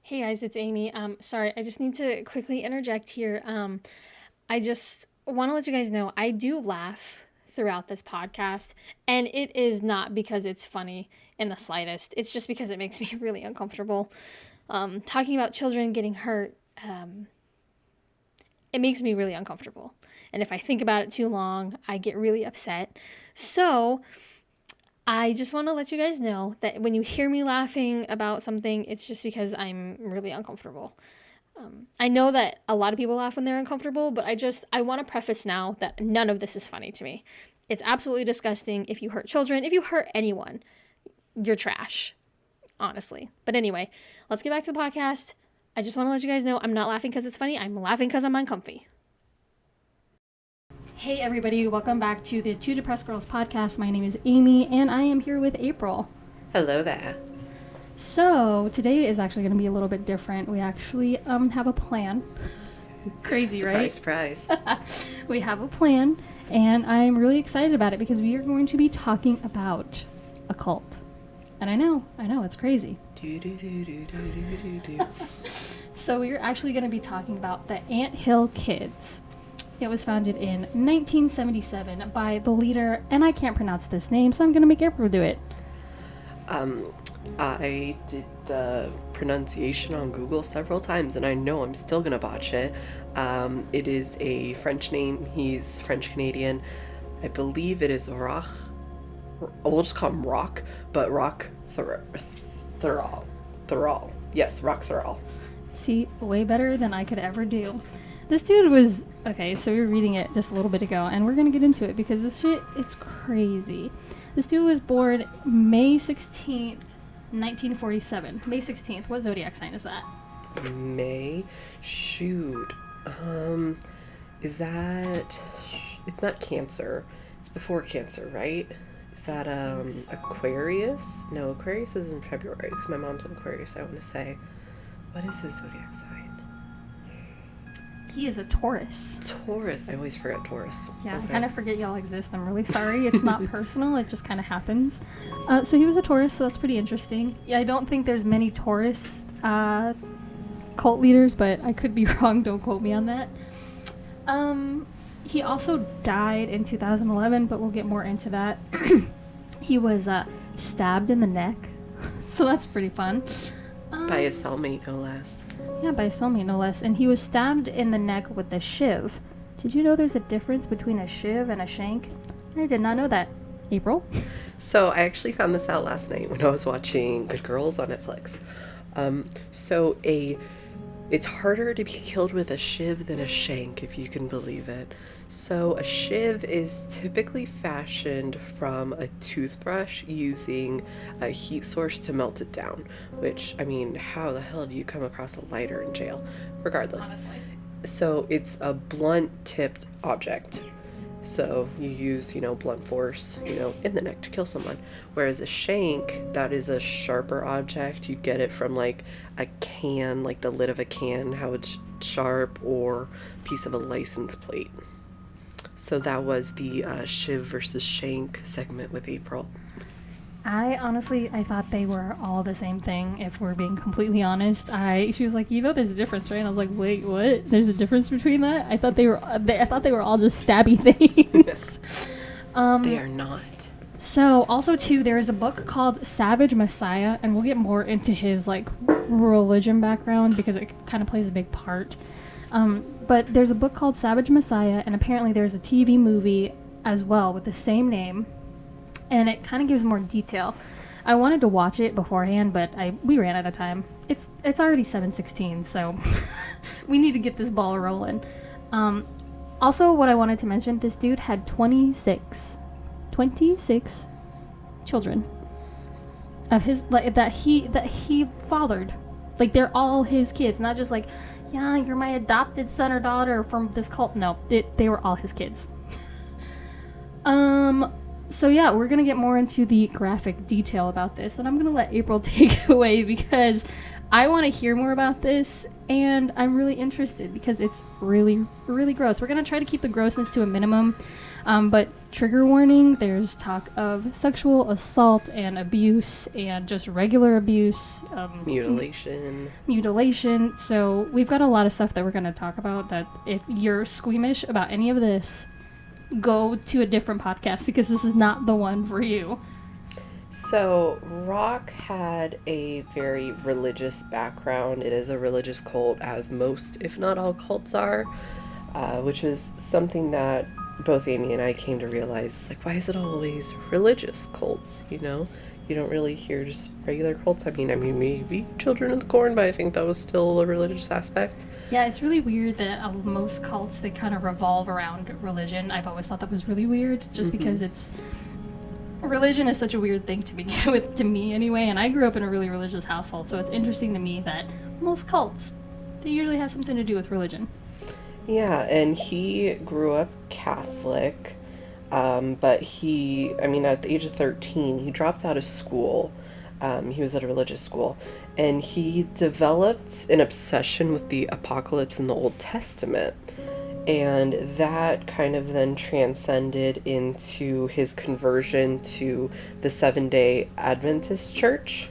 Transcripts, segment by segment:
Hey guys, it's Amy. Sorry, I just need to quickly interject here. I just want to let you guys know I do laugh throughout this podcast, and it is not because it's funny in the slightest. It's just because it makes me really uncomfortable. Talking about children getting hurt, it makes me really uncomfortable. And if I think about it too long, I get really upset. So, I just want to let you guys know that when you hear me laughing about something, it's just because I'm really uncomfortable. I know that a lot of people laugh when they're uncomfortable, but I want to preface now that none of this is funny to me. It's absolutely disgusting. If you hurt children, if you hurt anyone, you're trash, honestly. But anyway, let's get back to the podcast. I just want to let you guys know I'm not laughing because it's funny. I'm laughing because I'm uncomfy. Hey everybody, welcome back to the Two Depressed Girls podcast. My name is Amy and I am here with April. Hello there. So today is actually going to be a little bit different. We actually have a plan. Crazy, surprise, right? Surprise. We have a plan and I'm really excited about it because we are going to be talking about a cult. And I know, it's crazy. So we're actually going to be talking about the Ant Hill Kids. It was founded in 1977 by the leader, and I can't pronounce this name, so I'm going to make April do it. I did the pronunciation on Google several times, and I know I'm still going to botch it. It is a French name. He's French-Canadian. I believe it is Roch. We'll just call him Rock, but Rock Thural. Yes, Rock Thural. See, way better than I could ever do. This dude was... Okay, so we were reading it just a little bit ago, and we're going to get into it because this shit, it's crazy. This dude was born May 16th, 1947. May 16th. What zodiac sign is that? May? Shoot. Is that... It's not Cancer. It's before Cancer, right? Is that, Aquarius? No, Aquarius is in February, because my mom's an Aquarius, I want to say. What is his zodiac sign? He is a Taurus. Taurus. I always forget Taurus. Yeah, okay. I kind of forget y'all exist. I'm really sorry. It's not personal. It just kind of happens. So he was a Taurus, so that's pretty interesting. Yeah, I don't think there's many Taurus cult leaders, but I could be wrong. Don't quote me on that. He also died in 2011, but we'll get more into that. He was stabbed in the neck, so that's pretty fun. By a cellmate, no less. Yeah, by a cellmate, no less. And he was stabbed in the neck with a shiv. Did you know there's a difference between a shiv and a shank? I did not know that. April? So I actually found this out last night when I was watching Good Girls on Netflix. It's harder to be killed with a shiv than a shank, if you can believe it. So a shiv is typically fashioned from a toothbrush using a heat source to melt it down, which, I mean, how the hell do you come across a lighter in jail? Regardless. Honestly. So it's a blunt-tipped object. So you use, blunt force, in the neck to kill someone. Whereas a shank, that is a sharper object. You get it from like a can, like the lid of a can, how it's sharp, or piece of a license plate. So that was the shiv versus shank segment with April. I thought they were all the same thing, if we're being completely honest. She was like, there's a difference, right? And I was like, wait, what? There's a difference between that? I thought they were all just stabby things. They are not. So, also, too, there is a book called Savage Messiah, and we'll get more into his, religion background, because it kind of plays a big part. But there's a book called Savage Messiah, and apparently there's a TV movie as well with the same name. And it kind of gives more detail. I wanted to watch it beforehand, but we ran out of time. It's already 7:16, so we need to get this ball rolling. Also, what I wanted to mention, this dude had 26 children of his that he fathered. Like, they're all his kids, not just like, yeah, you're my adopted son or daughter from this cult. No, they were all his kids. So yeah, we're going to get more into the graphic detail about this, and I'm going to let April take it away because I want to hear more about this, and I'm really interested because it's really, really gross. We're going to try to keep the grossness to a minimum. But trigger warning, there's talk of sexual assault and abuse and just regular abuse. Mutilation. So we've got a lot of stuff that we're going to talk about that if you're squeamish about any of this, go to a different podcast because this is not the one for you. So, Rock had a very religious background. It is a religious cult, as most, if not all, cults are, which is something that both Amy and I came to realize. It's like, why is it always religious cults, you know? You don't really hear just regular cults. I mean, maybe Children of the Corn, but I think that was still a religious aspect. Yeah, it's really weird that most cults, they kind of revolve around religion. I've always thought that was really weird, just because religion is such a weird thing to begin with, to me anyway, and I grew up in a really religious household, so it's interesting to me that most cults, they usually have something to do with religion. Yeah, and he grew up Catholic, but at the age of 13, he dropped out of school. He was at a religious school, and he developed an obsession with the apocalypse in the Old Testament. And that kind of then transcended into his conversion to the Seventh-day Adventist Church.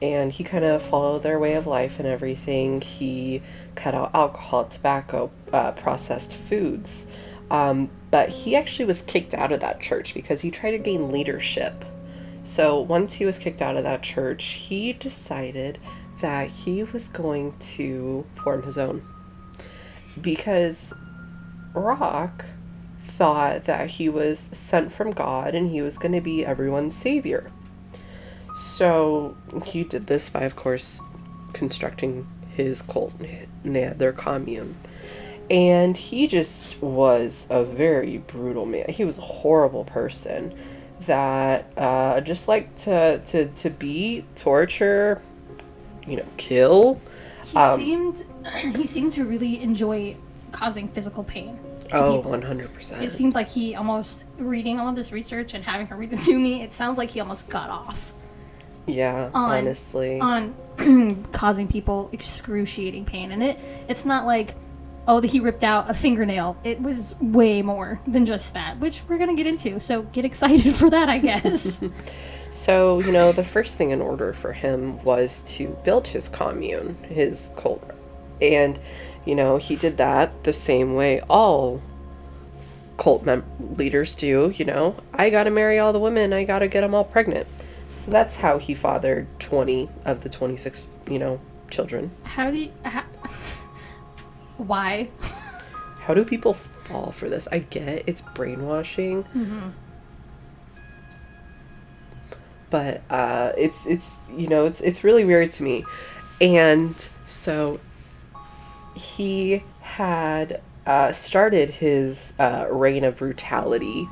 And he kind of followed their way of life and everything. He cut out alcohol, tobacco, processed foods. But he actually was kicked out of that church because he tried to gain leadership. So once he was kicked out of that church, he decided that he was going to form his own. Because Rock thought that he was sent from God and he was going to be everyone's savior. So he did this by, of course, constructing his cult. They had their commune. And he just was a very brutal man. He was a horrible person that just liked to beat, torture, kill. He seemed to really enjoy causing physical pain to people. 100%. It seemed like he almost, reading all of this research and having her read it to me, it sounds like he almost got off. Yeah, honestly. On causing people excruciating pain. And it's not like, he ripped out a fingernail. It was way more than just that, which we're going to get into. So get excited for that, I guess. So, the first thing in order for him was to build his commune, his cult. And, he did that the same way all cult leaders do, I gotta marry all the women, I gotta get them all pregnant. So that's how he fathered 20 of the 26, children. Why? How do people fall for this? I get it's brainwashing. Mm-hmm. But it's really weird to me. And so he had started his reign of brutality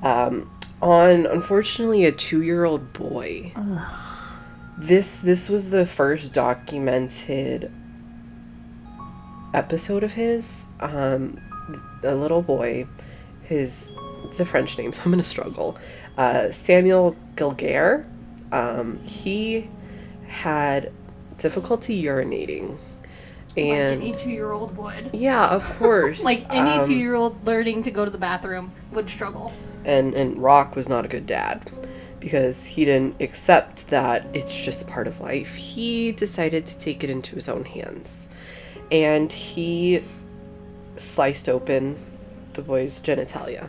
on, unfortunately, a 2-year-old boy. Ugh. This was the first documented episode of his. A little boy, it's a French name, so I'm gonna struggle. Samuel Gilguer. He had difficulty urinating. And like any 2-year-old would. Yeah, of course. Like any 2-year-old learning to go to the bathroom would struggle. And Rock was not a good dad because he didn't accept that it's just part of life. He decided to take it into his own hands. And he sliced open the boy's genitalia.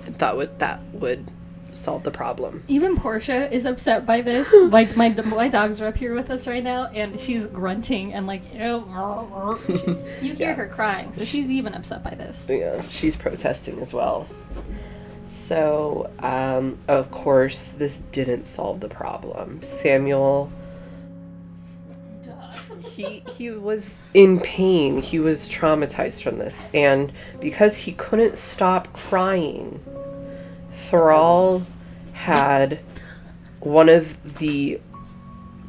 And thought that would solve the problem. Even Portia is upset by this. Like, my dogs are up here with us right now, and she's grunting and like, ew. You hear her crying, so she's even upset by this. Yeah, she's protesting as well. So, of course, this didn't solve the problem. Samuel, he was in pain. He was traumatized from this. And because he couldn't stop crying, Thrall had one of the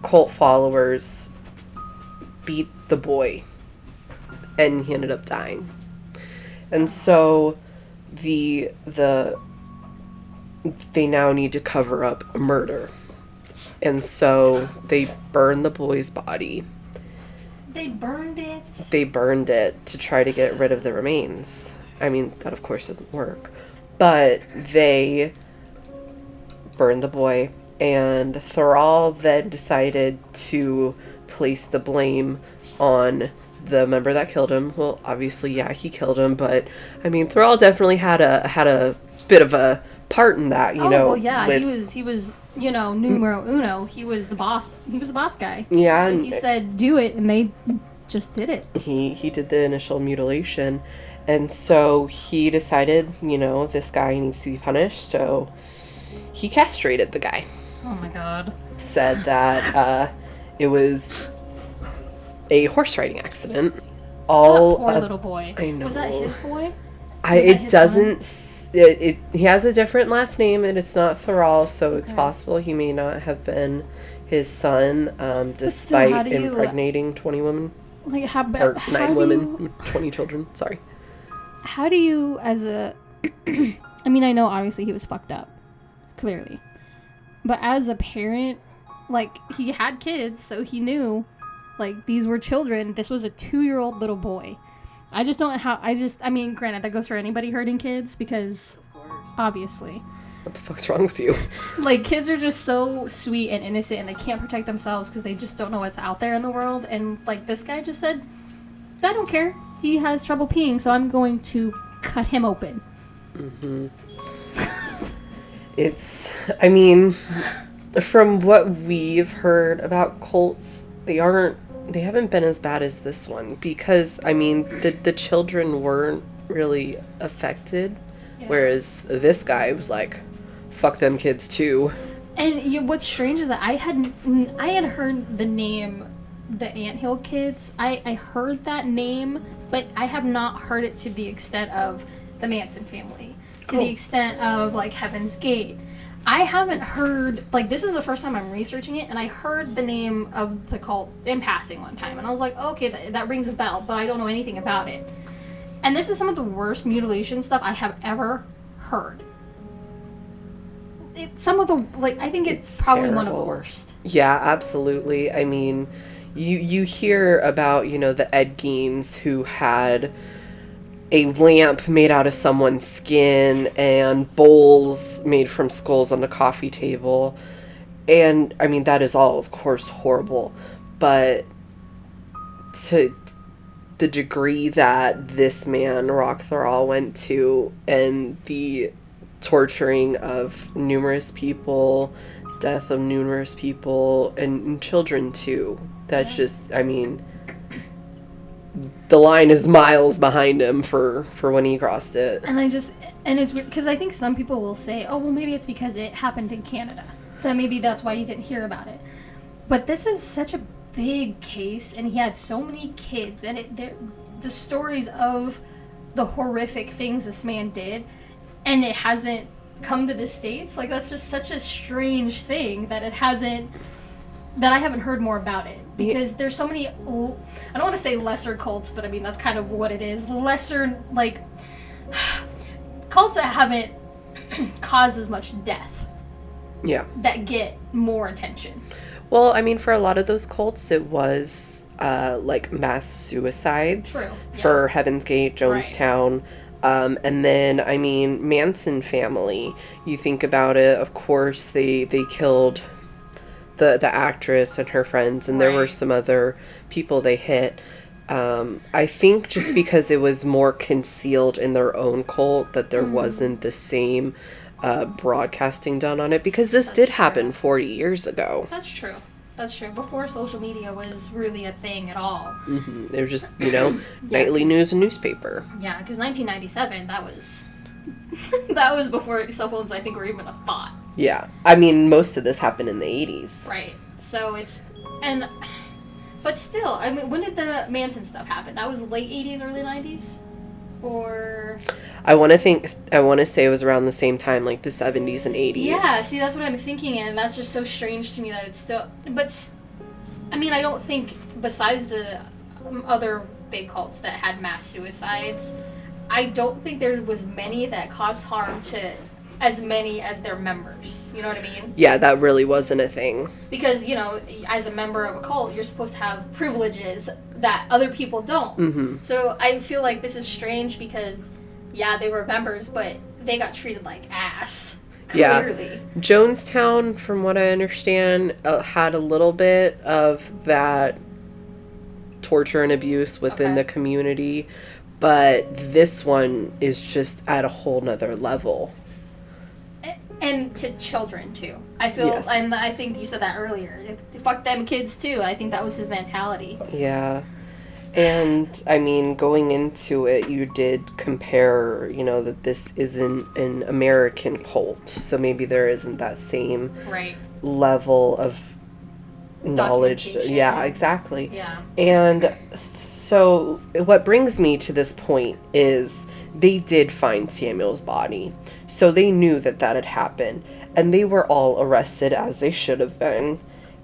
cult followers beat the boy, and he ended up dying. And so they now need to cover up a murder. And so they burned the boy's body. They burned it? They burned it to try to get rid of the remains. I mean, that of course doesn't work. But they burned the boy, and Thoral then decided to place the blame on the member that killed him. Well, obviously, yeah, he killed him, but I mean, Thoral definitely had a bit of a part in that, you know. Well, yeah, he was numero uno. He was the boss. He was the boss guy. Yeah, so and he said do it, and they just did it. He did the initial mutilation, and so he decided, this guy needs to be punished. So he castrated the guy. Oh my god. Said that it was a horse riding accident. That poor little boy. I know. Was that his boy? It doesn't. He has a different last name, and it's not Thoral, so it's possible he may not have been his son, despite impregnating 20 women. Like or 9 women, 20 children. Sorry. How do you, as a, I mean, I know obviously he was fucked up, clearly, but as a parent, like, he had kids, so he knew, like, these were children. This was a 2-year-old little boy. I just don't I mean, granted, that goes for anybody hurting kids, because, obviously. What the fuck's wrong with you? Like, kids are just so sweet and innocent, and they can't protect themselves because they just don't know what's out there in the world. And, like, this guy just said, I don't care. He has trouble peeing, so I'm going to cut him open. Mm-hmm. I mean, from what we've heard about cults, they haven't been as bad as this one, because, I mean, the children weren't really affected, whereas this guy was like, fuck them kids too. And what's strange is that I had heard the name the Anthill Kids. I heard that name, but I have not heard it to the extent of the Manson family, to the extent of, like, Heaven's Gate. I haven't heard, like, this is the first time I'm researching it, and I heard the name of the cult in passing one time, and I was like, oh, okay, that rings a bell, but I don't know anything about it. And this is some of the worst mutilation stuff I have ever heard. I think it's probably terrible. One of the worst. Yeah, absolutely. I mean, you hear about, the Ed Geins who had a lamp made out of someone's skin and bowls made from skulls on the coffee table. And, I mean, that is all, of course, horrible. But to the degree that this man, Rock Thoral, went to, and the torturing of numerous people, death of numerous people, and children, too. That's just, I mean, the line is miles behind him for when he crossed it. And it's weird, because I think some people will say, oh, well, maybe it's because it happened in Canada. That maybe that's why you didn't hear about it. But this is such a big case, and he had so many kids, and the stories of the horrific things this man did, and it hasn't come to the States, like, that's just such a strange thing that it hasn't, that I haven't heard more about it. Because there's so many, I don't want to say lesser cults, but I mean, that's kind of what it is. Lesser, like, cults that haven't caused as much death. Yeah. That get more attention. Well, I mean, for a lot of those cults, it was, like, mass suicides. True. For Heaven's Gate, Jonestown. Right. And then, I mean, Manson family. You think about it, of course, they killed the actress and her friends, and there were some other people they hit. I think just because it was more concealed in their own cult, that there wasn't the same broadcasting done on it, because this did happen 40 years ago. That's true. Before social media was really a thing at all. Mm-hmm. It was just, nightly news and newspaper. Yeah, because 1997, that was that was before cell phones, I think, were even a thought. Yeah. I mean, most of this happened in the 80s. Right. So but still, I mean, when did the Manson stuff happen? That was late 80s, early 90s? Or... I want to say it was around the same time, like the 70s and 80s. Yeah, see, that's what I'm thinking, and that's just so strange to me that it's still... But, I mean, I don't think, besides the other big cults that had mass suicides, I don't think there was many that caused harm to as many as their members. You know what I mean? Yeah, that really wasn't a thing. Because, as a member of a cult, you're supposed to have privileges that other people don't. Mm-hmm. So I feel like this is strange because yeah, they were members, but they got treated like ass. Yeah. Clearly. Jonestown, from what I understand, had a little bit of that torture and abuse within the community, but this one is just at a whole nother level. And to children too. I feel, and I think you said that earlier. Fuck them kids too. I think that was his mentality. Yeah. And I mean, going into it, you did compare, you know, that this isn't an American cult, so maybe there isn't that same level of knowledge. Yeah, exactly. Yeah. And so what brings me to this point is they did find Samuel's body. So they knew that that had happened, and they were all arrested, as they should have been.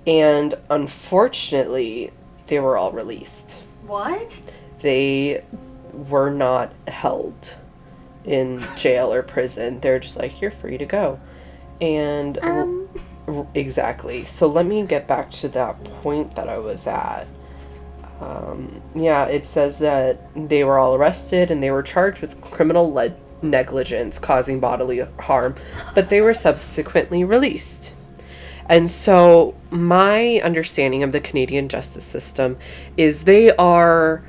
And unfortunately, they were all released. What? They were not held in jail or prison. They're just like, you're free to go. And exactly. So let me get back to that point that I was at. Yeah, it says that they were all arrested and they were charged with criminal negligence causing bodily harm, but they were subsequently released. And so my understanding of the Canadian justice system is they are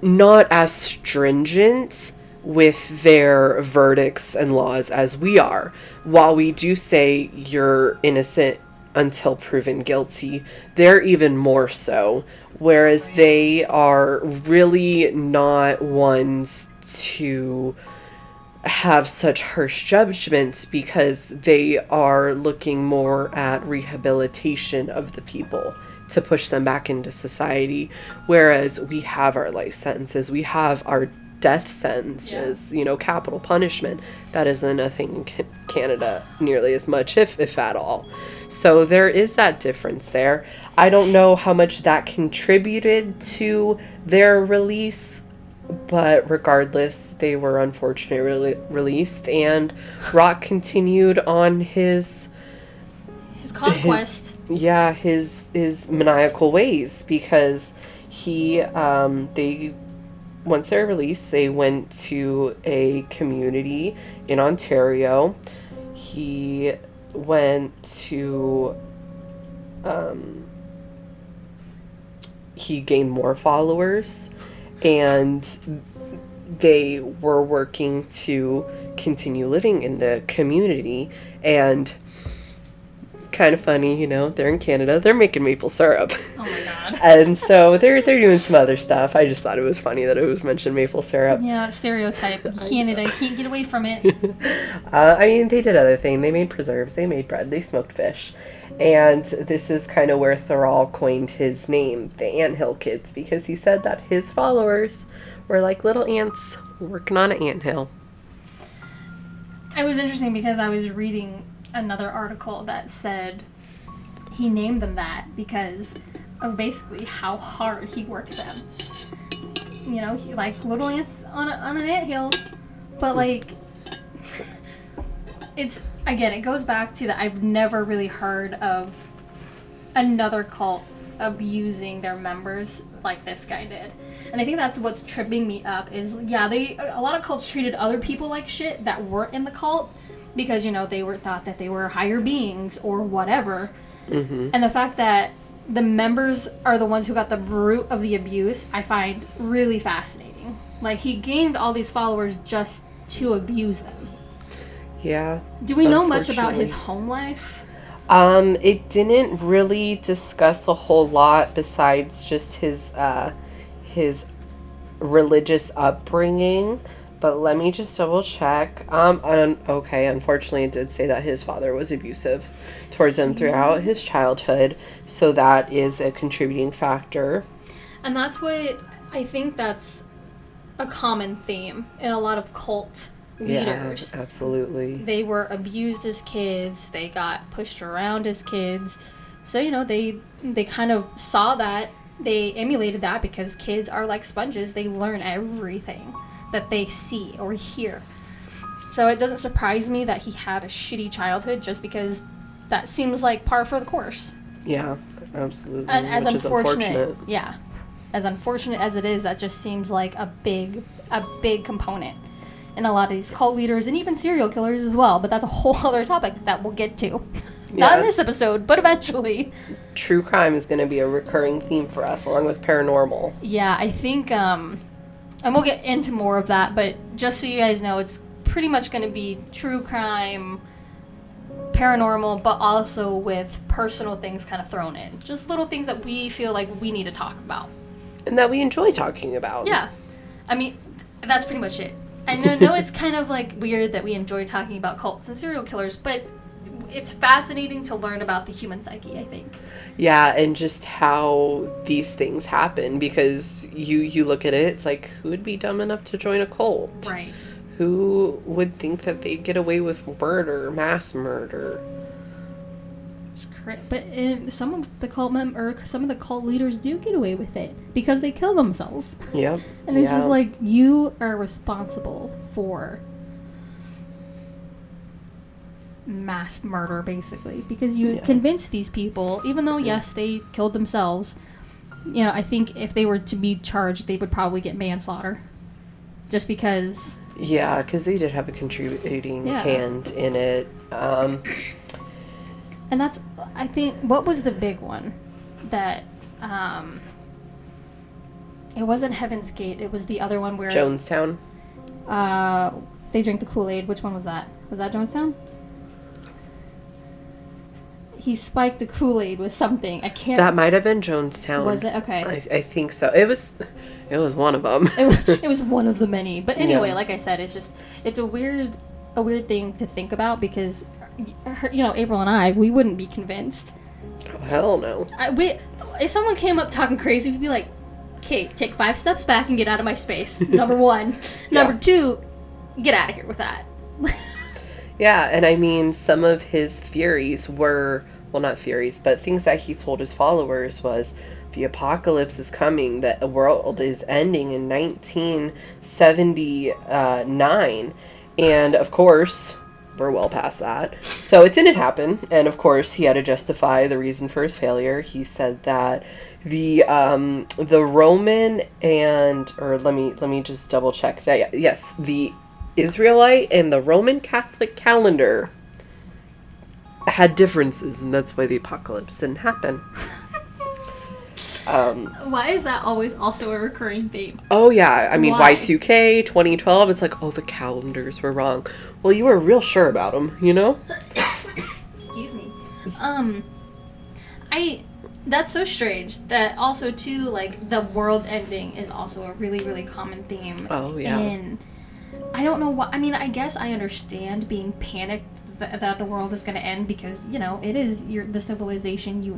not as stringent with their verdicts and laws as we are. While we do say you're innocent until proven guilty, they're even more so. Whereas they are really not ones to have such harsh judgments because they are looking more at rehabilitation of the people to push them back into society. Whereas we have our life sentences, we have our death sentences, you know, capital punishment. That isn't a thing in Canada nearly as much, if at all. So there is that difference there. I don't know how much that contributed to their release, but regardless, they were unfortunately released, and Rock continued on his conquest. His maniacal ways, because they once they're released, they went to a community in Ontario. He went to he gained more followers, and they were working to continue living in the community. And kind of funny, you know, they're in Canada, they're making maple syrup. Oh my god. And so they're doing some other stuff. I just thought it was funny that it was mentioned maple syrup. Yeah, it's stereotype. Canada, can't get away from it. I mean, they did other things. They made preserves, they made bread, they smoked fish. And this is kind of where Thrall coined his name, the Anthill Kids, because he said that his followers were like little ants working on an anthill. It was interesting because I was reading another article that said he named them that because of basically how hard he worked them. You know, he, like little ants on an anthill, but like it's, again, it goes back to that I've never really heard of another cult abusing their members like this guy did. And I think that's what's tripping me up is, yeah, a lot of cults treated other people like shit that weren't in the cult because, you know, they were thought that they were higher beings or whatever. Mm-hmm. And the fact that the members are the ones who got the root of the abuse, I find really fascinating. Like, he gained all these followers just to abuse them. Yeah. Do we know much about his home life? It didn't really discuss a whole lot besides just his religious upbringing, but let me just double check. Okay, unfortunately it did say that his father was abusive towards him throughout his childhood, so that is a contributing factor. And that's what, I think that's a common theme in a lot of cult leaders. Yeah, absolutely. They were abused as kids, they got pushed around as kids, so, you know, they kind of saw that, they emulated that because kids are like sponges, they learn everything that they see or hear. So it doesn't surprise me that he had a shitty childhood just because that seems like par for the course. Yeah, absolutely. And as unfortunate. Yeah. As unfortunate as it is, that just seems like a big a big component in a lot of these cult leaders and even serial killers as well. But that's a whole other topic that we'll get to. Not in this episode, but eventually. True crime is going to be a recurring theme for us, along with paranormal. Yeah, I think, and we'll get into more of that, but just so you guys know, it's pretty much going to be true crime, paranormal, but also with personal things kind of thrown in. Just little things that we feel like we need to talk about. And that we enjoy talking about. Yeah. I mean, that's pretty much it. I know it's kind of like weird that we enjoy talking about cults and serial killers, but it's fascinating to learn about the human psyche, I think. Yeah, and just how these things happen, because you look at it, it's like, who would be dumb enough to join a cult? Right. Who would think that they'd get away with murder, mass murder? It's but some of the cult leaders do get away with it because they kill themselves. Yep. And it's just like, you are responsible for mass murder, basically, because you convinced these people, even though yes, they killed themselves. You know, I think if they were to be charged, they would probably get manslaughter, just because. Yeah, because they did have a contributing hand in it. And that's, I think, what was the big one that, it wasn't Heaven's Gate, it was the other one where... Jonestown? They drank the Kool-Aid. Which one was that? Was that Jonestown? He spiked the Kool-Aid with something. I can't... That might have been Jonestown. Was it? Okay. I think so. It was one of them. It was one of the many. But anyway, like I said, it's a weird thing to think about, because, you know, April and I, we wouldn't be convinced. Oh, hell no. If someone came up talking crazy, we'd be like, okay, take 5 steps back and get out of my space. Number 1. Number 2, get out of here with that. Yeah, and I mean, some of his theories were, well, not theories, but things that he told his followers was, the apocalypse is coming, that the world is ending in 1979. And, of course, we're well past that. So it didn't happen. And, of course, he had to justify the reason for his failure. He said that the Roman let me just double check that. Yes, the Israelite and the Roman Catholic calendar had differences, and that's why the apocalypse didn't happen. Why is that always also a recurring theme? Oh yeah, I mean, why? Y2K, 2012, it's like, oh, the calendars were wrong. Well, you were real sure about them, you know? Excuse me. That's so strange that also too, like, the world ending is also a really, really common theme. Oh yeah. And I don't know what, I mean, I guess I understand being panicked that the world is going to end, because, you know, it is the civilization you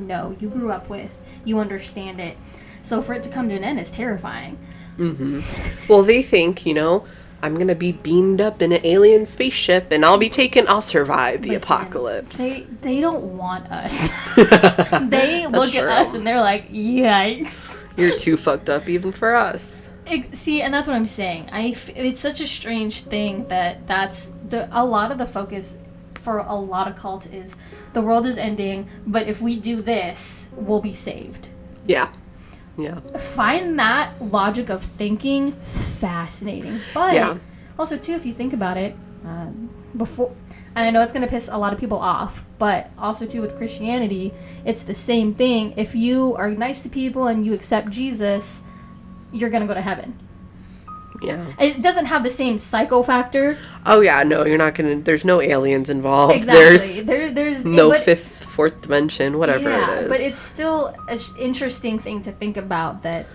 grew up with, you understand it. So for it to come to an end is terrifying. Mm-hmm. Well, they think, you know, I'm going to be beamed up in an alien spaceship and I'll survive the apocalypse. They don't want us. They look at us and they're like, yikes. You're too fucked up even for us. See, and that's what I'm saying. It's such a strange thing that's a lot of the focus for a lot of cults is the world is ending, but if we do this, we'll be saved. Yeah. Yeah. Find that logic of thinking fascinating. But also, too, if you think about it, before, and I know it's going to piss a lot of people off, but also, too, with Christianity, it's the same thing. If you are nice to people and you accept Jesus, you're going to go to heaven. Yeah. It doesn't have the same psycho factor. Oh, yeah, no, you're not going to... There's no aliens involved. Exactly. There's no fourth dimension, whatever it is. But it's still an interesting thing to think about that...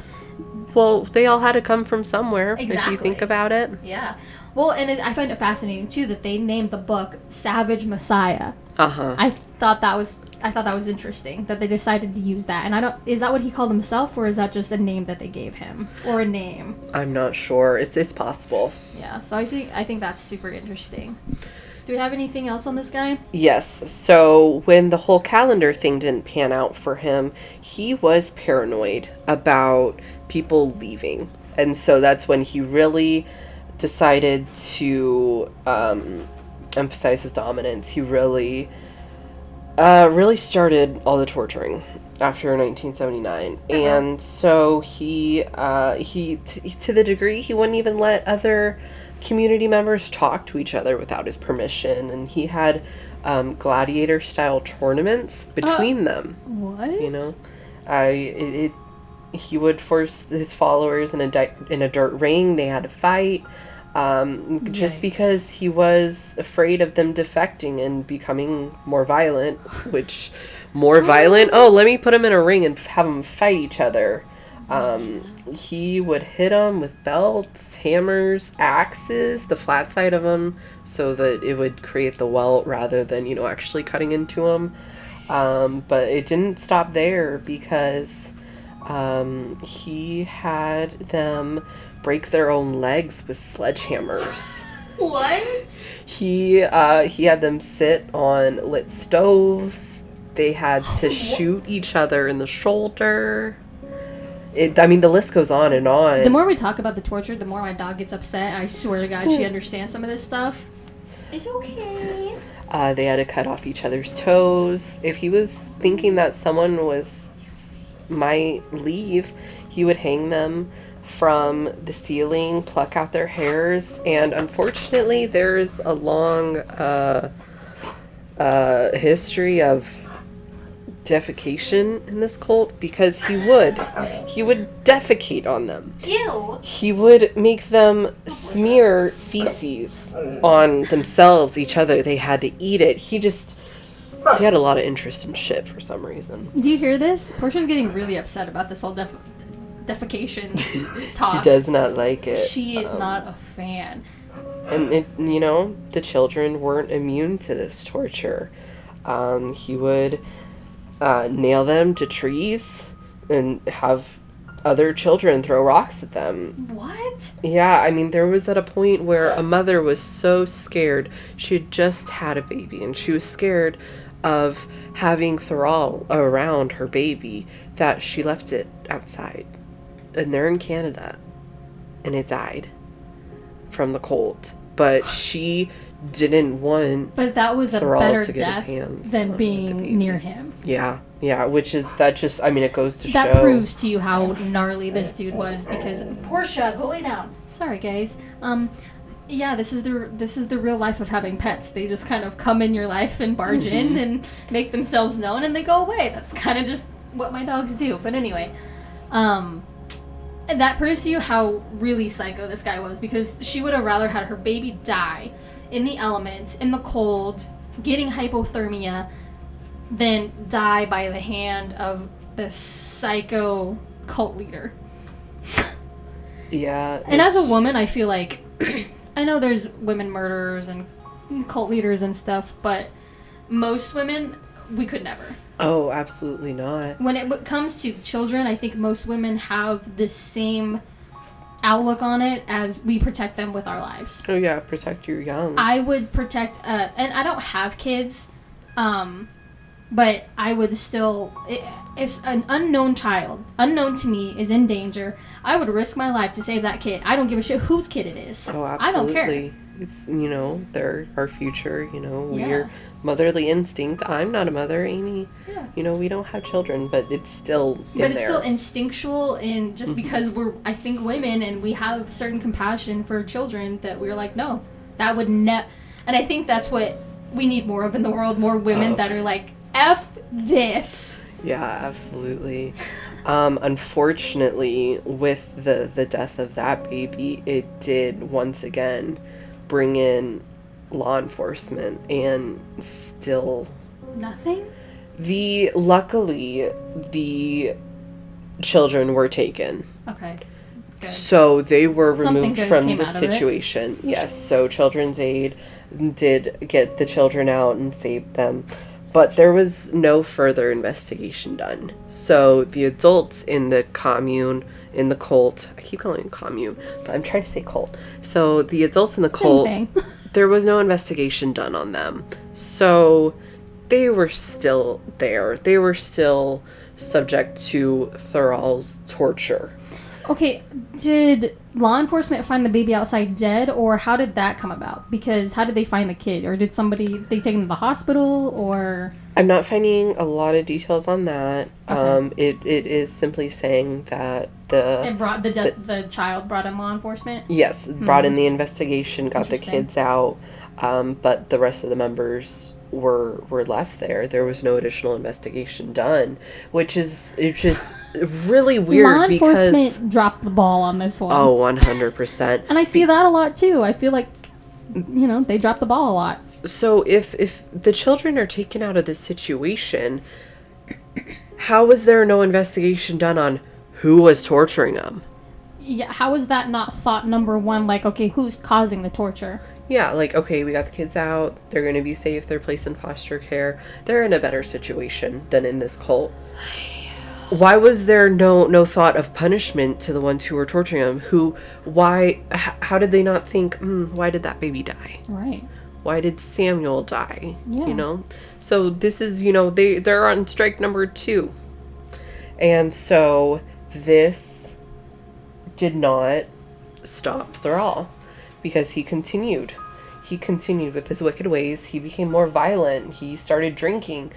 Well, they all had to come from somewhere, exactly. If you think about it. Yeah. Well, and I find it fascinating, too, that they named the book Savage Messiah. Uh-huh. I thought that was interesting, that they decided to use that. And is that what he called himself, or is that just a name that they gave him? Or a name? I'm not sure. It's possible. Yeah, so I think that's super interesting. Do we have anything else on this guy? Yes. So when the whole calendar thing didn't pan out for him, he was paranoid about people leaving. And so that's when he really decided to emphasize his dominance. He really really started all the torturing after 1979. And so he to the degree he wouldn't even let other community members talk to each other without his permission, and he had gladiator style tournaments between them. What? You know, he would force his followers in a dirt ring. They had to fight. Just because he was afraid of them defecting and becoming more violent, which violent. Oh, let me put them in a ring and have them fight each other. He would hit them with belts, hammers, axes, the flat side of them, so that it would create the welt rather than, actually cutting into them. But it didn't stop there, because he had them break their own legs with sledgehammers. What? He had them sit on lit stoves. They had to shoot each other in the shoulder. The list goes on and on. The more we talk about the torture, the more my dog gets upset. I swear to God, she understands some of this stuff. It's okay. They had to cut off each other's toes. If he was thinking that someone might leave, he would hang them from the ceiling, pluck out their hairs, and unfortunately there's a long history of defecation in this cult, because he would defecate on them. Ew. He would make them smear feces on themselves, each other. They had to eat it. He had a lot of interest in shit for some reason. Do you hear this? Portia's getting really upset about this whole defecation talk. She does not like it. She is not a fan. And the children weren't immune to this torture. He would nail them to trees and have other children throw rocks at them. What? Yeah, there was at a point where a mother was so scared. She had just had a baby, and she was scared of having thrall around her baby that she left it outside. And they're in Canada, and it died from the cold. But she didn't want. But that was a Thrall better to get his death hands than on the being baby. near him. Yeah, which is that just. It goes to show. That proves to you how gnarly this dude was, because Portia, go lay down. Sorry, guys. Yeah, this is the real life of having pets. They just kind of come in your life and barge in and make themselves known, and they go away. That's kind of just what my dogs do. But anyway, that proves to you how really psycho this guy was, because she would have rather had her baby die in the elements, in the cold, getting hypothermia, than die by the hand of this psycho cult leader. Yeah. And as a woman, I feel like I know there's women murderers and cult leaders and stuff, but most women, we could never. Oh, absolutely not. When it comes to children, I think most women have the same outlook on it as we protect them with our lives. Oh yeah, protect your young. I would protect, and I don't have kids, but I would still, if an unknown child, unknown to me, is in danger, I would risk my life to save that kid. I don't give a shit whose kid it is. Oh, absolutely. I don't care. It's, they're our future, we're motherly instinct. I'm not a mother, Amy. Yeah. We don't have children, but it's still in there. But it's still instinctual, and just because we're, I think, women, and we have certain compassion for children, that we're like, no, that would and I think that's what we need more of in the world, more women that are like, F this. Yeah, absolutely. Unfortunately, with the death of that baby, it did once again bring in law enforcement, and still nothing. Luckily, the children were taken. Okay. Good. So they were removed from the out situation. Yes, so Children's Aid did get the children out and saved them. But there was no further investigation done. So the adults in the commune, in the cult, I keep calling it commune, but I'm trying to say cult. So the adults in the cult, there was no investigation done on them. So they were still there. They were still subject to Thural's torture. Okay, did law enforcement find the baby outside dead, or how did that come about? Because how did they find the kid? Or did they take him to the hospital, or... I'm not finding a lot of details on that. Okay. It is simply saying that The child brought in law enforcement? yes, brought in the investigation, got the Interesting. kids out, but the rest of the members were left there. There was no additional investigation done, which is really weird Law enforcement because dropped the ball on this one. 100%. And I see that a lot too. I feel like, they drop the ball a lot. So if the children are taken out of this situation, how was there no investigation done on who was torturing them? Yeah, how is that not thought number one? Like, okay, who's causing the torture? Yeah, like, okay, we got the kids out. They're going to be safe. They're placed in foster care. They're in a better situation than in this cult. Why was there no thought of punishment to the ones who were torturing them? How did they not think, why did that baby die? Right. Why did Samuel die? Yeah. So this is, they're on strike number 2. And so this did not stop Thrall, because he continued. He continued with his wicked ways. He became more violent. He started drinking.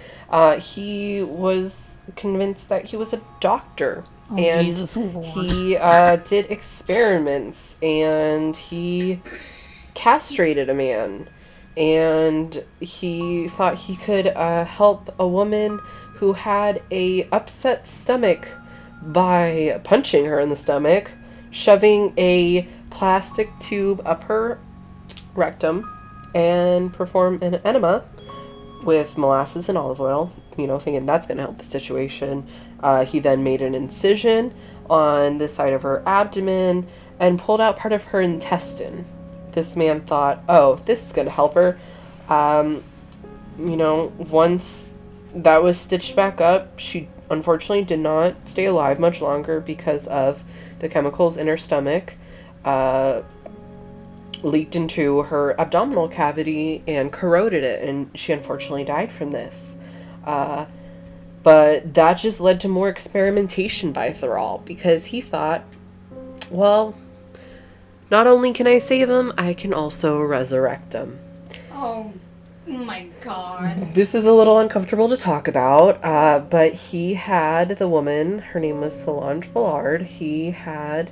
He was convinced that he was a doctor. Oh, and Jesus Lord. he did experiments, and he castrated a man. And he thought he could help a woman who had a upset stomach by punching her in the stomach, shoving a plastic tube up her rectum, and perform an enema with molasses and olive oil, thinking that's going to help the situation. He then made an incision on the side of her abdomen and pulled out part of her intestine. This man thought, oh, this is going to help her. Once that was stitched back up, she unfortunately did not stay alive much longer because of the chemicals in her stomach. Leaked into her abdominal cavity and corroded it, and she unfortunately died from this. But that just led to more experimentation by Thrall, because he thought, well, not only can I save him, I can also resurrect him. Oh my God. This is a little uncomfortable to talk about, but he had the woman, her name was Solange Ballard, he had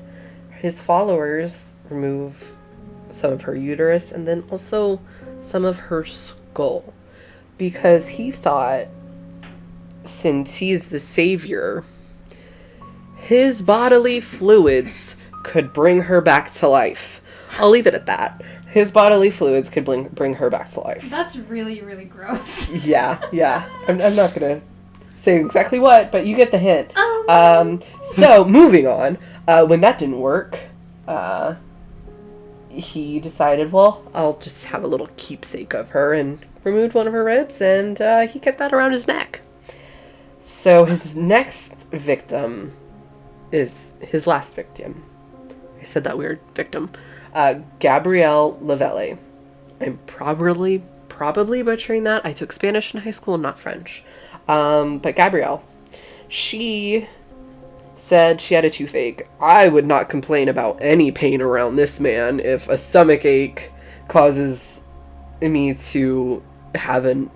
his followers remove some of her uterus and then also some of her skull, because he thought, since he's the savior, his bodily fluids could bring her back to life. I'll leave it at that. His bodily fluids could bring her back to life. That's really, really gross. Yeah. I'm not going to say exactly what, but you get the hint. So, moving on. When that didn't work, he decided, well, I'll just have a little keepsake of her, and removed one of her ribs, and he kept that around his neck. So his next victim is his last victim. I said that weird, victim. Gabrielle Lavelle. I'm probably butchering that. I took Spanish in high school, not French. But Gabrielle, she said she had a toothache. I would not complain about any pain around this man if a stomach ache causes me to have an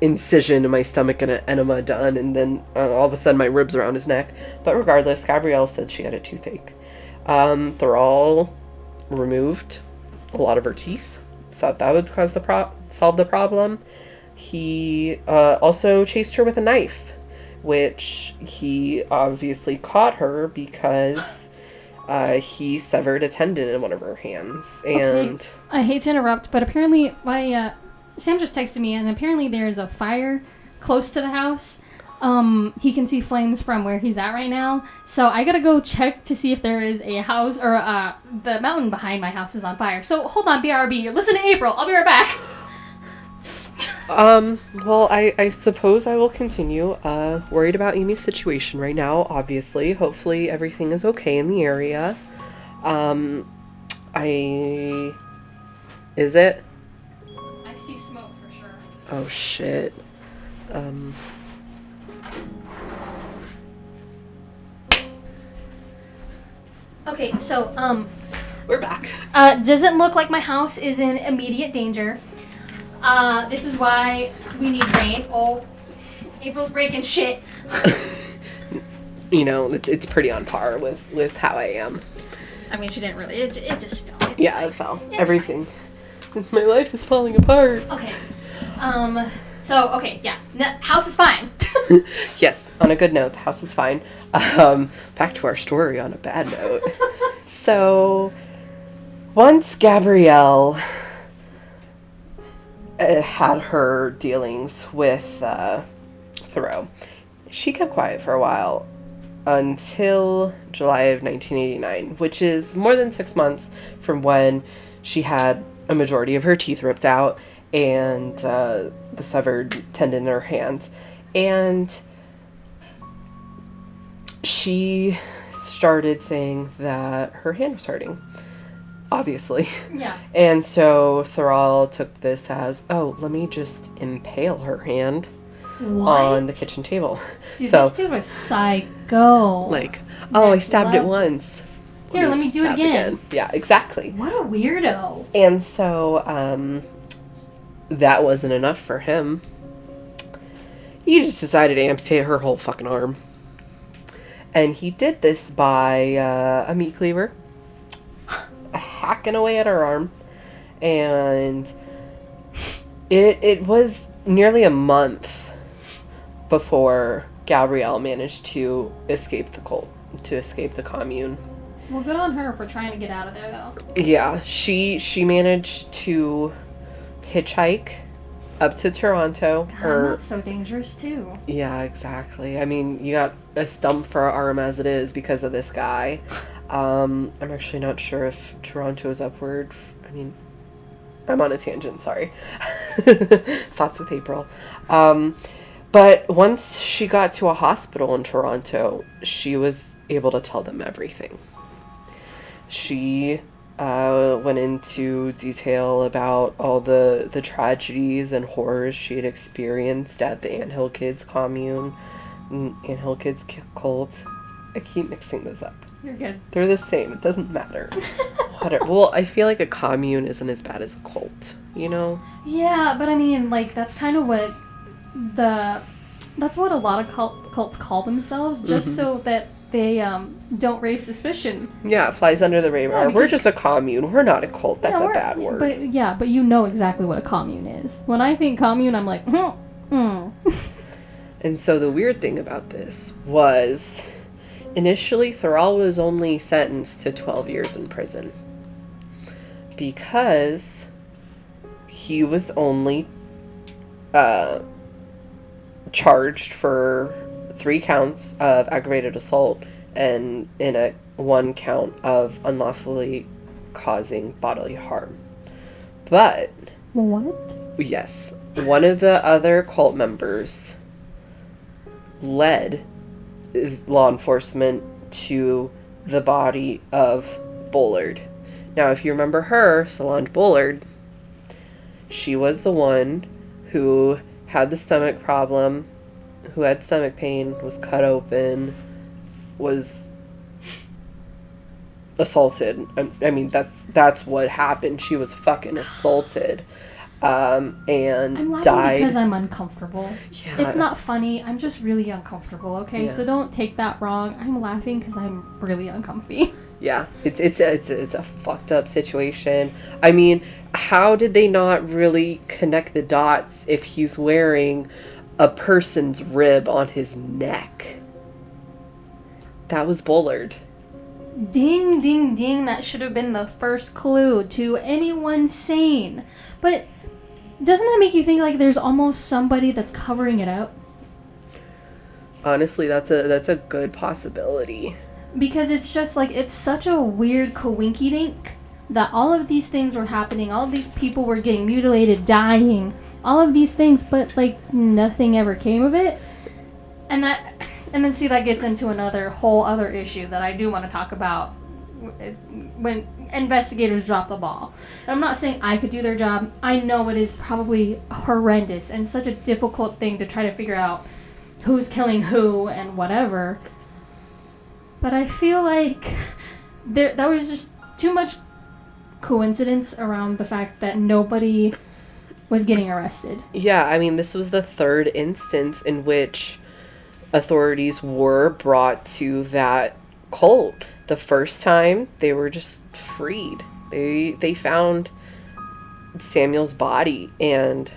incision in my stomach and an enema done, and then all of a sudden my ribs around his neck. But regardless, Gabrielle said she had a toothache. Thrall removed a lot of her teeth. Thought that would solve the problem. He also chased her with a knife, which he obviously caught her because he severed a tendon in one of her hands. And okay. I hate to interrupt, but apparently Sam just texted me, and apparently there's a fire close to the house. He can see flames from where he's at right now. So I gotta go check to see if there is a house, or the mountain behind my house is on fire. So hold on, BRB. Listen to April. I'll be right back. Well, I suppose I will continue. Worried about Amy's situation right now, obviously. Hopefully everything is okay in the area. Is it? I see smoke for sure. Oh, shit. Okay, so, We're back. doesn't look like my house is in immediate danger. This is why we need rain. Oh, April's breaking shit. You know, it's pretty on par with how I am. I mean, she didn't really. It just fell. It's Yeah, fine. it fell. It's Everything. My life is falling apart. Okay. So, okay, yeah. The house is fine. Yes, on a good note, the house is fine. Back to our story on a bad note. So, once Gabrielle had her dealings with Thoreau, she kept quiet for a while until July of 1989, which is more than 6 months from when she had a majority of her teeth ripped out and the severed tendon in her hand. And she started saying that her hand was hurting, obviously. Yeah. And so Thoral took this as, oh, let me just impale her hand on the kitchen table. Dude, so, this dude was psycho. like, oh, I Next stabbed it level. once. Here, let me do it stab again. Yeah, exactly. What a weirdo. And so, that wasn't enough for him. He just decided to amputate her whole fucking arm. And he did this by a meat cleaver, hacking away at her arm. And it was nearly a month before Gabrielle managed to escape the cult, to escape the commune. Well, good on her for trying to get out of there, though. Yeah, she managed to hitchhike up to Toronto. God, that's so dangerous, too. Yeah, exactly. I mean, you got a stump for an arm as it is because of this guy. I'm actually not sure if Toronto is upward. I mean, I'm on a tangent, sorry. Thoughts with April. But once she got to a hospital in Toronto, she was able to tell them everything. She went into detail about all the tragedies and horrors she had experienced at the Anthill Kids commune, Anthill Kids cult. I keep mixing those up. You're good. They're the same. It doesn't matter. Whatever. Well, I feel like a commune isn't as bad as a cult, you know? Yeah, but I mean, like, that's kind of what that's what a lot of cults call themselves, just so that they don't raise suspicion. Yeah, it flies under the radar. Yeah, We're just a commune. We're not a cult. That's Yeah, a bad word. But you know exactly what a commune is. When I think commune, I'm like, And so the weird thing about this was, initially, Thoral was only sentenced to 12 years in prison because he was only charged for 3 counts of aggravated assault and in a 1 count of unlawfully causing bodily harm. But what? yes, one of the other cult members led law enforcement to the body of Bullard. Now, if you remember her, Solange Bullard, she was the one who had the stomach problem, who had stomach pain, was cut open, was assaulted. I mean, that's what happened. She was fucking assaulted. And I'm laughing died. because I'm uncomfortable. Yeah. It's not funny. I'm just really uncomfortable, okay? Yeah. So don't take that wrong. I'm laughing because I'm really uncomfy. Yeah, it's a fucked up situation. I mean, how did they not really connect the dots if he's wearing a person's rib on his neck? That was Bullard. Ding, ding, ding. That should have been the first clue to anyone sane. But doesn't that make you think like there's almost somebody that's covering it up? Honestly, that's a good possibility. Because it's just like, it's such a weird coinky-dink that all of these things were happening, all of these people were getting mutilated, dying, all of these things, but like nothing ever came of it. And then see, that gets into another whole other issue that I do want to talk about when investigators drop the ball. And I'm not saying I could do their job. I know it is probably horrendous and such a difficult thing to try to figure out who's killing who and whatever. But I feel like that was just too much coincidence around the fact that nobody was getting arrested. Yeah, I mean, this was the third instance in which authorities were brought to that cult. The first time, they were just freed. They found Samuel's body and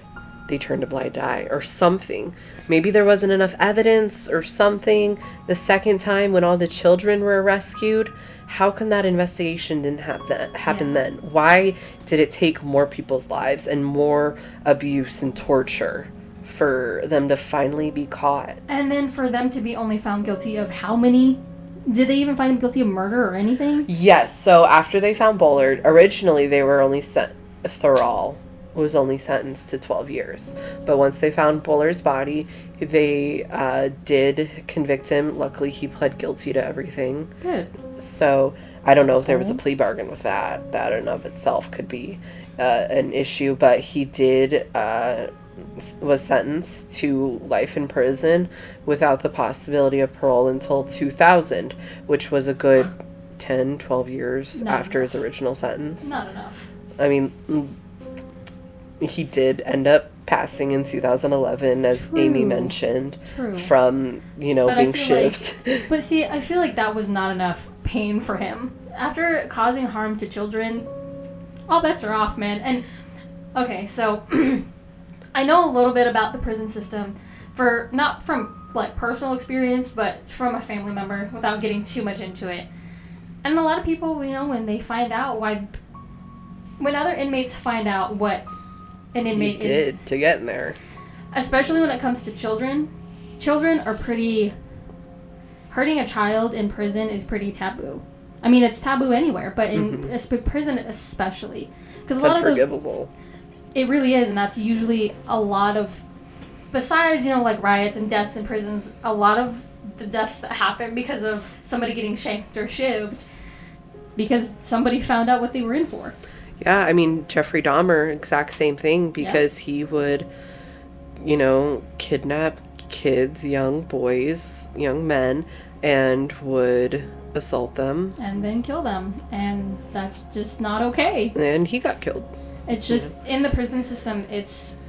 they turned a blind eye or something. Maybe there wasn't enough evidence or something. The second time when all the children were rescued, how come that investigation didn't happen then? Why did it take more people's lives and more abuse and torture for them to finally be caught? And then for them to be only found guilty of how many? Did they even find him guilty of murder or anything? Yes, so after they found Bullard, originally they were only Thurall was only sentenced to 12 years. But once they found Bullard's body, they did convict him. Luckily, he pled guilty to everything. Good. So I don't know if there was a plea bargain with that. That in of itself could be an issue. But he did was sentenced to life in prison without the possibility of parole until 2000, which was a good 10, 12 years after his original sentence. Not enough. I mean, he did end up passing in 2011, as Amy mentioned, from, being shivved. But see, I feel like that was not enough pain for him. After causing harm to children, all bets are off, man. And, okay, so, I know a little bit about the prison system, not from, personal experience, but from a family member, without getting too much into it. And a lot of people, when they find out when other inmates find out what an inmate did to get in there, especially when it comes to children are pretty, hurting a child in prison is pretty taboo. I mean, it's taboo anywhere, but in prison especially, because a lot of those, it really is. And that's usually a lot of, besides riots and deaths in prisons, a lot of the deaths that happen because of somebody getting shanked or shivved because somebody found out what they were in for. Yeah, I mean, Jeffrey Dahmer, exact same thing, because he would, kidnap kids, young boys, young men, and would assault them. And then kill them. And that's just not okay. And he got killed. It's just, in the prison system, it's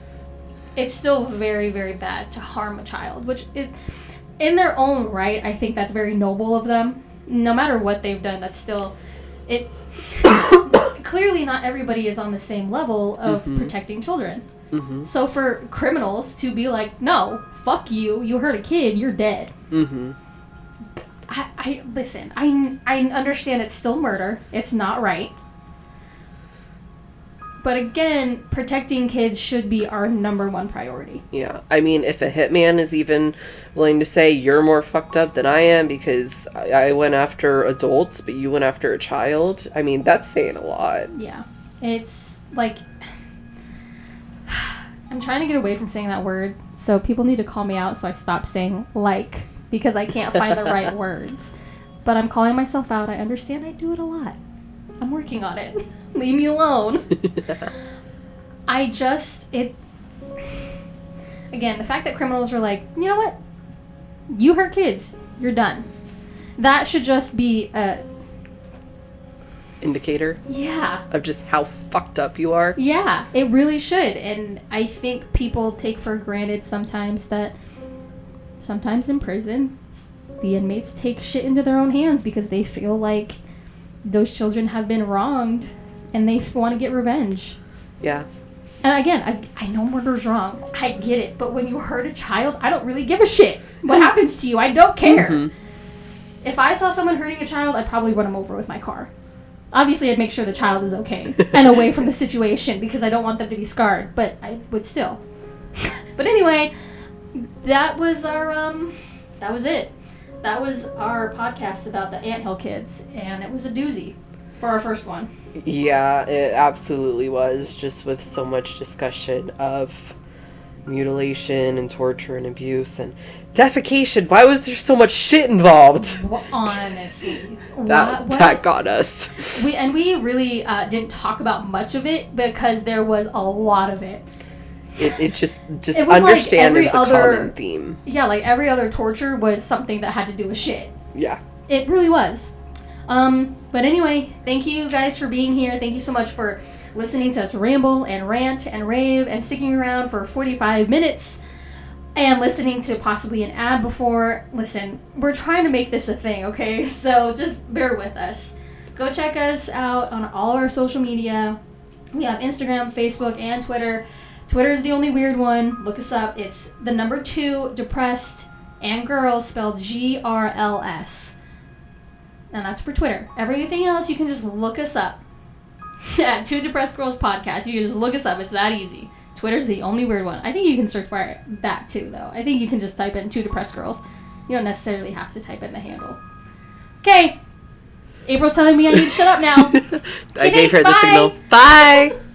still very, very bad to harm a child, which, in their own right, I think that's very noble of them. No matter what they've done, that's still, clearly not everybody is on the same level of protecting children. So for criminals to be like, no, fuck you, you hurt a kid, you're dead. I listen, I understand it's still murder, it's not right. But again, protecting kids should be our number one priority. Yeah. I mean, if a hitman is even willing to say, you're more fucked up than I am because I went after adults, but you went after a child, I mean, that's saying a lot. Yeah. It's like, I'm trying to get away from saying that word, so people need to call me out so I stop saying because I can't find the right words. But I'm calling myself out. I understand I do it a lot. I'm working on it. Leave me alone. Again, the fact that criminals are like, you know what? You hurt kids. You're done. That should just be a indicator. Yeah. Of just how fucked up you are. Yeah, it really should. And I think people take for granted sometimes in prison, the inmates take shit into their own hands because they feel like those children have been wronged and they want to get revenge. Yeah. And again, I know murder's wrong. I get it. But when you hurt a child, I don't really give a shit what happens to you. I don't care. If I saw someone hurting a child, I'd probably run them over with my car. Obviously, I'd make sure the child is okay and away from the situation because I don't want them to be scarred. But I would still. But anyway, that was it. That was our podcast about the Anthill kids, and it was a doozy for our first one. Yeah, it absolutely was, just with so much discussion of mutilation and torture and abuse and defecation. Why was there so much shit involved? Well, honestly. That got us. We really didn't talk about much of it because there was a lot of it. It just understand it's a common theme. Yeah, like every other torture was something that had to do with shit. Yeah. It really was. But anyway, thank you guys for being here. Thank you so much for listening to us ramble and rant and rave and sticking around for 45 minutes and listening to possibly an ad before. Listen, we're trying to make this a thing, okay? So just bear with us. Go check us out on all our social media. We have Instagram, Facebook, and Twitter. Twitter is the only weird one. Look us up. It's the number 2 depressed and girls spelled GRLS. And that's for Twitter. Everything else, you can just look us up. Yeah, 2 Depressed Girls Podcast. You can just look us up. It's that easy. Twitter's the only weird one. I think you can search for that too, though. I think you can just type in 2 Depressed Girls. You don't necessarily have to type in the handle. Okay. April's telling me I need to shut up now. I Okay, gave her thanks, the bye. signal. Bye!